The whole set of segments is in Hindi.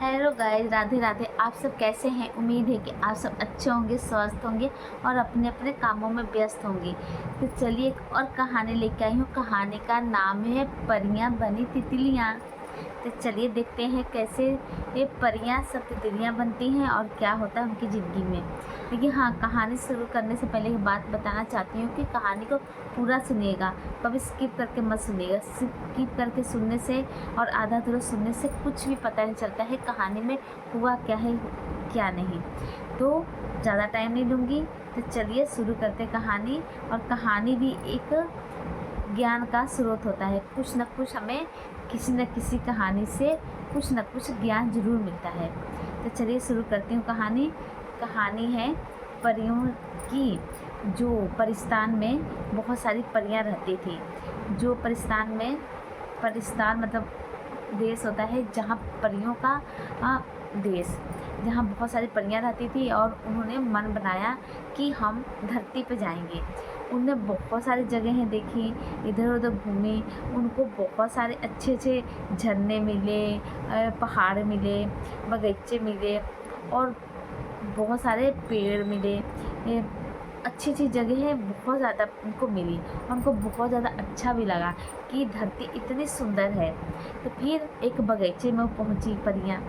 Hello guys, Radhe Radhe. आप सब कैसे हैं? उम्मीद है कि आप सब अच्छे होंगे, स्वस्थ होंगे और अपने अपने कामों में व्यस्त होंगे। तो चलिए एक और कहानी लेके आई हूँ। कहानी का नाम है परियां बनी तितलियाँ। तो चलिए देखते हैं कैसे ये परियां सब तितलियाँ बनती हैं और क्या होता है उनकी ज़िंदगी में। लेकिन हाँ, कहानी शुरू करने से पहले एक बात बताना चाहती हूँ कि कहानी को पूरा सुनिएगा, कभी स्किप करके मत सुनिएगा। स्किप करके सुनने से और आधा अधूरा सुनने से कुछ भी पता नहीं चलता है कहानी में हुआ क्या है क्या नहीं। तो ज़्यादा टाइम नहीं लूँगी, तो चलिए शुरू करते कहानी। और कहानी भी एक ज्ञान का स्रोत होता है। कुछ न कुछ हमें किसी न किसी कहानी से कुछ न कुछ ज्ञान जरूर मिलता है। तो चलिए शुरू करती हूँ कहानी। कहानी है परियों की। जो परिस्तान में बहुत सारी परियां रहती थी। जो परिस्तान मतलब देश होता है जहाँ परियों का देश, जहाँ बहुत सारी परियां रहती थी। और उन्होंने मन बनाया कि हम धरती पे जाएंगे। उनने बहुत सारी जगहें देखी, इधर उधर घूमी। उनको बहुत सारे अच्छे अच्छे झरने मिले, पहाड़ मिले, बगीचे मिले और बहुत सारे पेड़ मिले। अच्छी अच्छी जगहें बहुत ज़्यादा उनको मिली और उनको बहुत ज़्यादा अच्छा भी लगा कि धरती इतनी सुंदर है। तो फिर एक बगीचे में पहुंची परियां।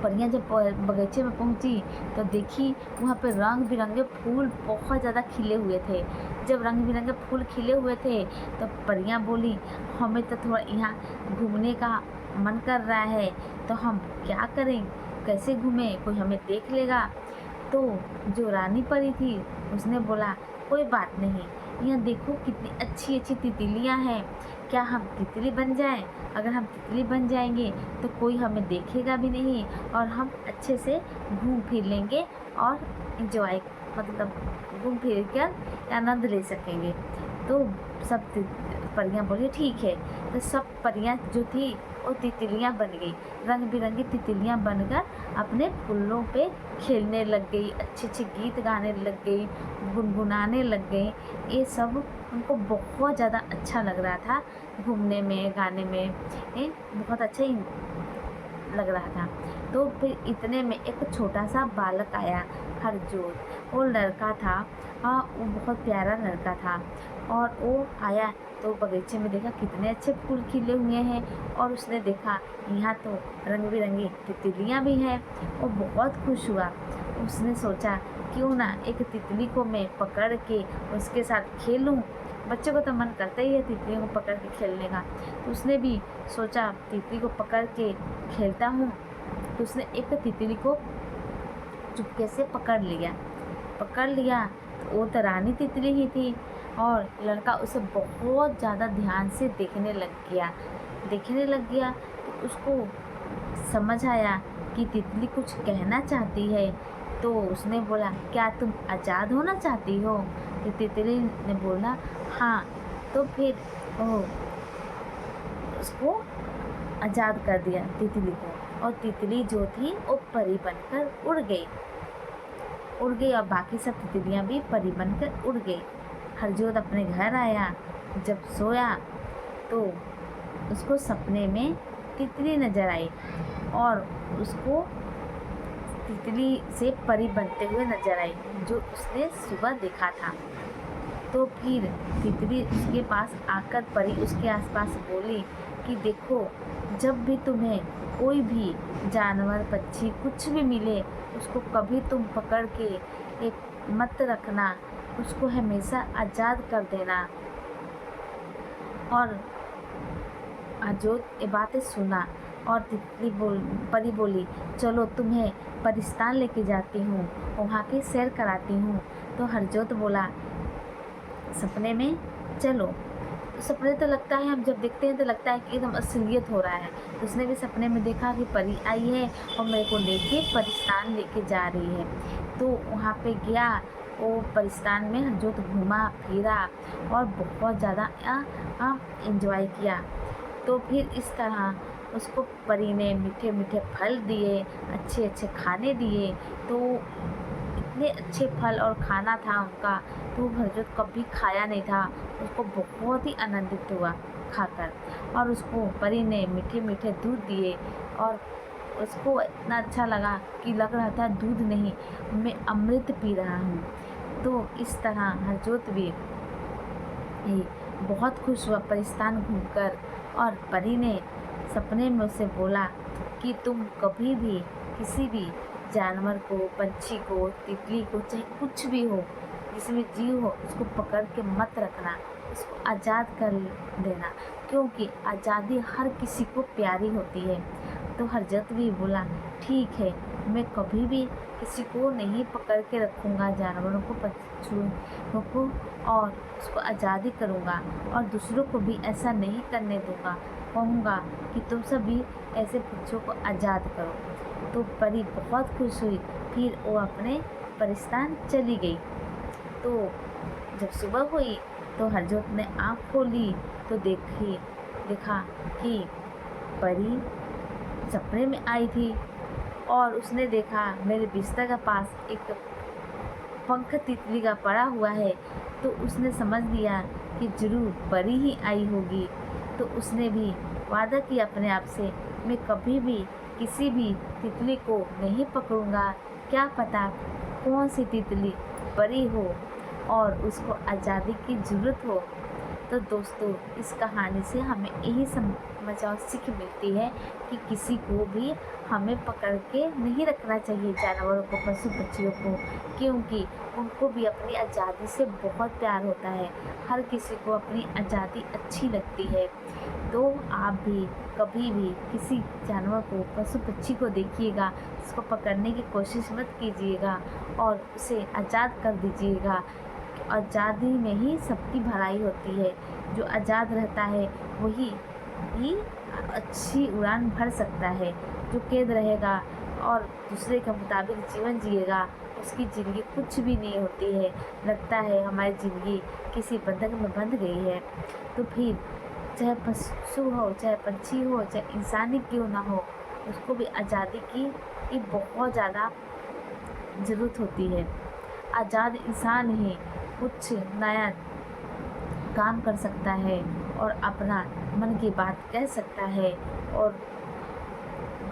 परियां जब बगीचे में पहुंची तो देखी वहाँ पे रंग बिरंगे फूल बहुत ज़्यादा खिले हुए थे। जब रंग बिरंगे फूल खिले हुए थे तो परियां बोली, हमें तो थोड़ा यहाँ घूमने का मन कर रहा है, तो हम क्या करें, कैसे घूमें, कोई हमें देख लेगा। तो जो रानी परी थी उसने बोला, कोई बात नहीं, यहाँ देखो कितनी अच्छी अच्छी तितलियाँ हैं, क्या हम तितली बन जाएं? अगर हम तितली बन जाएंगे तो कोई हमें देखेगा भी नहीं और हम अच्छे से घूम फिर लेंगे और इंजॉय मतलब घूम फिर कर आनंद ले सकेंगे। तो सब परियां बोली ठीक है। तो सब परियां जो थी वो तितलियां बन गई, रंग बिरंगी तितलियां बनकर अपने फूलों पे खेलने लग गई, अच्छे अच्छे गीत गाने लग गई, गुनगुनाने लग गई। ये सब उनको बहुत ज़्यादा अच्छा लग रहा था, घूमने में गाने में ये बहुत अच्छा ही लग रहा था। तो फिर इतने में एक छोटा सा बालक आया, हरजोत। वो लड़का था, वो बहुत प्यारा लड़का था। और वो आया तो बगीचे में देखा कितने अच्छे फूल खिले हुए हैं और उसने देखा यहाँ तो रंग बिरंगी तितलियाँ भी हैं। वो बहुत खुश हुआ। उसने सोचा क्यों ना एक तितली को मैं पकड़ के उसके साथ खेलूं। बच्चे को तो मन करता ही है तितलियों को पकड़ के खेलने का। तो उसने भी सोचा तितली को पकड़ के खेलता हूँ। तो उसने एक तितली को चुपके से पकड़ लिया। तो वो तो रानी तितली ही थी और लड़का उसे बहुत ज़्यादा ध्यान से देखने लग गया। तो उसको समझ आया कि तितली कुछ कहना चाहती है। तो उसने बोला, क्या तुम आज़ाद होना चाहती हो? तो तितली ने बोला, हाँ। तो फिर उसको आज़ाद कर दिया तितली को। और तितली जो थी वो परी बनकर उड़ गई और बाकी सब तितलियां भी परी बनकर उड़ गई। हरजोत अपने घर आया। जब सोया तो उसको सपने में तितली नजर आई और उसको तितली से परी बनते हुए नजर आई जो उसने सुबह देखा था। तो फिर तितली उसके पास आकर परी उसके आसपास बोली कि देखो, जब भी तुम्हें कोई भी जानवर पक्षी कुछ भी मिले उसको कभी तुम पकड़ के एक मत रखना, उसको हमेशा आज़ाद कर देना। और अजोत ये बातें सुना और परी बोली, चलो तुम्हें परिस्तान लेके जाती हूँ, वहाँ की सैर कराती हूँ। तो हरजोत बोला, सपने में चलो। सपने तो लगता है, हम जब देखते हैं तो लगता है कि एकदम असलियत हो रहा है। तो उसने भी सपने में देखा कि परी आई है और मेरे को लेके परिस्तान लेके जा रही है। तो वहाँ पे गया, वो परिस्तान में हरजोत घूमा फिरा और बहुत ज़्यादा एंजॉय किया। तो फिर इस तरह उसको परी ने मीठे मीठे फल दिए, अच्छे अच्छे खाने दिए। तो इतने अच्छे फल और खाना था उनका, तो हरजोत कभी खाया नहीं था। उसको बहुत ही आनंदित हुआ खाकर। और उसको परी ने मीठे मीठे दूध दिए और उसको इतना अच्छा लगा कि लग रहा था दूध नहीं, मैं अमृत पी रहा हूँ। तो इस तरह हरजोत भी बहुत खुश हुआ परिस्तान घूमकर, और परी ने सपने में उसे बोला कि तुम कभी भी किसी भी जानवर को, पंछी को, तितली को, चाहे कुछ भी हो, जिसमें जीव हो, उसको पकड़ के मत रखना, उसको आज़ाद कर देना, क्योंकि आज़ादी हर किसी को प्यारी होती है। तो हरजत भी बोला ठीक है, मैं कभी भी किसी को नहीं पकड़ के रखूँगा, जानवरों को, पक्षियों को, और उसको आज़ादी करूँगा, और दूसरों को भी ऐसा नहीं करने दूँगा। कहूँगा कि तुम सभी ऐसे पक्षियों को आज़ाद करो। तो परी बहुत खुश हुई, फिर वो अपने परिस्तान चली गई। तो जब सुबह हुई तो हरजोत ने आँख खोली तो देखा कि परी सपने में आई थी, और उसने देखा मेरे बिस्तर के पास एक पंख तितली का पड़ा हुआ है। तो उसने समझ लिया कि जरूर परी ही आई होगी। तो उसने भी वादा किया अपने आप से, मैं कभी भी किसी भी तितली को नहीं पकड़ूंगा, क्या पता कौन सी तितली परी हो और उसको आज़ादी की ज़रूरत हो। तो दोस्तों, इस कहानी से हमें यही समझ और सीख मिलती है कि किसी को भी हमें पकड़ के नहीं रखना चाहिए, जानवरों को, पशु पक्षियों को, क्योंकि उनको भी अपनी आज़ादी से बहुत प्यार होता है। हर किसी को अपनी आज़ादी अच्छी लगती है। तो आप भी कभी भी किसी जानवर को, पशु पक्षी को देखिएगा, उसको पकड़ने की कोशिश मत कीजिएगा और उसे आज़ाद कर दीजिएगा। आज़ादी में ही सबकी भलाई होती है। जो आज़ाद रहता है वही ही अच्छी उड़ान भर सकता है। जो कैद रहेगा और दूसरे के मुताबिक जीवन जिएगा, उसकी ज़िंदगी कुछ भी नहीं होती है। लगता है हमारी ज़िंदगी किसी बंधन में बंध गई है। तो फिर चाहे पशु हो, चाहे पंछी हो, चाहे इंसान ही क्यों ना हो, उसको भी आज़ादी की बहुत ज़्यादा ज़रूरत होती है। आज़ाद इंसान ही कुछ नया काम कर सकता है और अपना मन की बात कह सकता है। और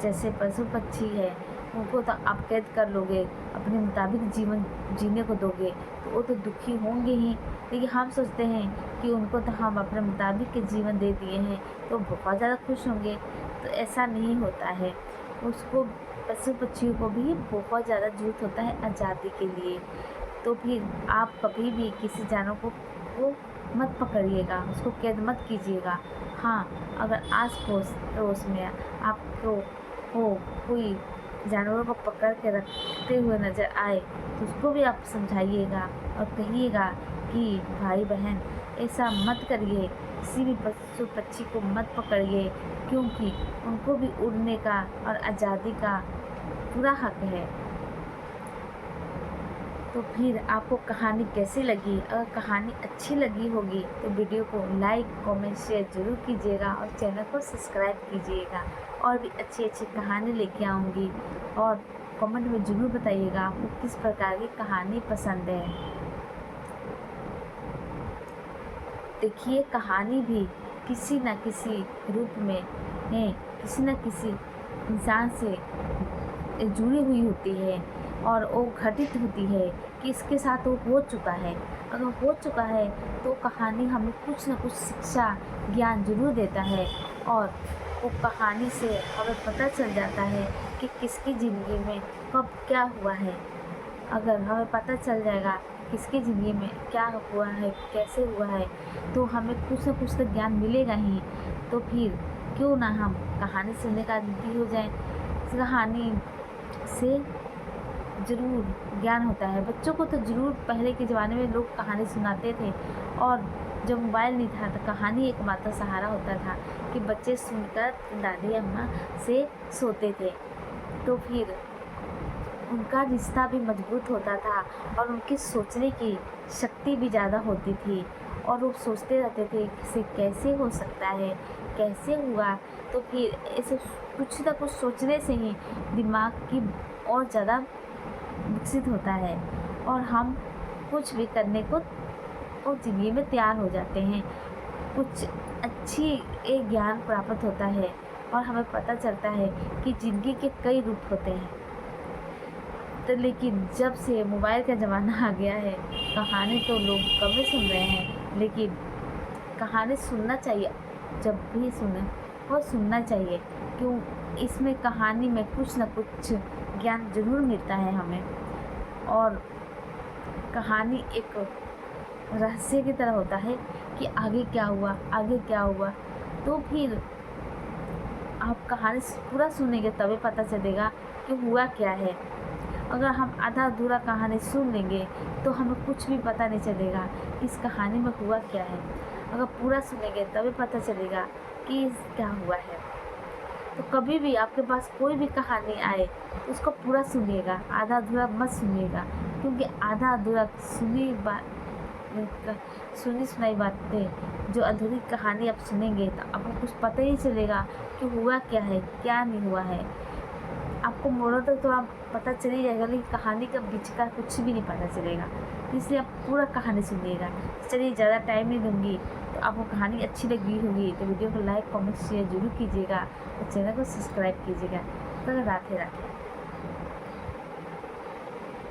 जैसे पशु पक्षी है, उनको तो आप कैद कर लोगे, अपने मुताबिक जीवन जीने को दोगे, तो वो तो दुखी होंगे ही। लेकिन हम सोचते हैं कि उनको तो हम अपने मुताबिक के जीवन दे दिए हैं तो बहुत ज़्यादा खुश होंगे। तो ऐसा नहीं होता है। उसको, पशु पक्षियों को भी बहुत ज़्यादा ज़रूरत होता है आज़ादी के लिए। तो फिर आप कभी भी किसी जानवर को मत पकड़िएगा, उसको कैद मत कीजिएगा। हाँ, अगर आस पड़ोस में आपको कोई जानवरों को पकड़ के रखते हुए नज़र आए तो उसको भी आप समझाइएगा और कहिएगा कि भाई बहन ऐसा मत करिए, किसी भी पशु पक्षी को मत पकड़िए, क्योंकि उनको भी उड़ने का और आज़ादी का पूरा हक है। तो फिर आपको कहानी कैसी लगी? अगर कहानी अच्छी लगी होगी तो वीडियो को लाइक, कमेंट, शेयर ज़रूर कीजिएगा और चैनल को सब्सक्राइब कीजिएगा। और भी अच्छी अच्छी कहानी लेके आऊँगी, और कमेंट में ज़रूर बताइएगा आपको किस प्रकार की कहानी पसंद है। देखिए, कहानी भी किसी न किसी रूप में है, किसी न किसी इंसान से जुड़ी हुई होती है और वो घटित होती है कि इसके साथ वो हो चुका है। अगर हो चुका है तो कहानी हमें कुछ न कुछ शिक्षा, ज्ञान जरूर देता है, और वो कहानी से हमें पता चल जाता है कि किसकी ज़िंदगी में कब क्या हुआ है। अगर हमें पता चल जाएगा किसकी ज़िंदगी में क्या हुआ है, कैसे हुआ है, तो हमें कुछ न कुछ तो ज्ञान मिलेगा ही। तो फिर क्यों ना हम कहानी सुनने का आदी हो जाए। इस कहानी से ज़रूर ज्ञान होता है। बच्चों को तो ज़रूर पहले के ज़माने में लोग कहानी suनाते थे, और जब मोबाइल नहीं था तो कहानी एकमात्र सहारा होता था कि बच्चे सुनकर दादी अम्मा से सोते थे। तो फिर उनका रिश्ता भी मजबूत होता था और उनकी सोचने की शक्ति भी ज़्यादा होती थी, और वो सोचते रहते थे कि इसे कैसे हो सकता है, कैसे हुआ। तो फिर ऐसे कुछ ना कुछ सोचने से ही दिमाग की और ज़्यादा विकसित होता है, और हम कुछ भी करने को और ज़िंदगी में तैयार हो जाते हैं। कुछ अच्छी एक ज्ञान प्राप्त होता है, और हमें पता चलता है कि ज़िंदगी के कई रूप होते हैं। तो लेकिन जब से मोबाइल का ज़माना आ गया है, कहानी तो लोग कम ही सुन रहे हैं, लेकिन कहानी सुनना चाहिए। जब भी सुने वो सुनना चाहिए, क्यों? इसमें कहानी में कुछ न कुछ ज्ञान ज़रूर मिलता है हमें। और कहानी एक रहस्य की तरह होता है कि आगे क्या हुआ, आगे क्या हुआ। तो फिर आप कहानी पूरा सुनेंगे तभी पता चलेगा कि हुआ क्या है। अगर हम आधा अधूरा कहानी सुन लेंगे तो हमें कुछ भी पता नहीं चलेगा इस कहानी में हुआ क्या है। अगर पूरा सुनेंगे तभी पता चलेगा कि क्या हुआ है। तो कभी भी आपके पास कोई भी कहानी आए तो उसको पूरा सुनिएगा, आधा अधूरा मत सुनिएगा, क्योंकि आधा अधूरा सुनी सुनाई बातें, जो अधूरी कहानी आप सुनेंगे तो आपको कुछ पता ही नहीं चलेगा कि हुआ क्या है, क्या नहीं हुआ है। आपको मोड़ों तक तो आप पता चल ही जाएगा, लेकिन कहानी का बीच का कुछ भी नहीं पता चलेगा। इसलिए आप पूरा कहानी सुनिएगा। चलिए, ज़्यादा टाइम नहीं दूँगी। तो आपको कहानी अच्छी लगी होगी तो वीडियो को लाइक, कमेंट, शेयर ज़रूर कीजिएगा और चैनल को सब्सक्राइब कीजिएगा। तो राधे राधे।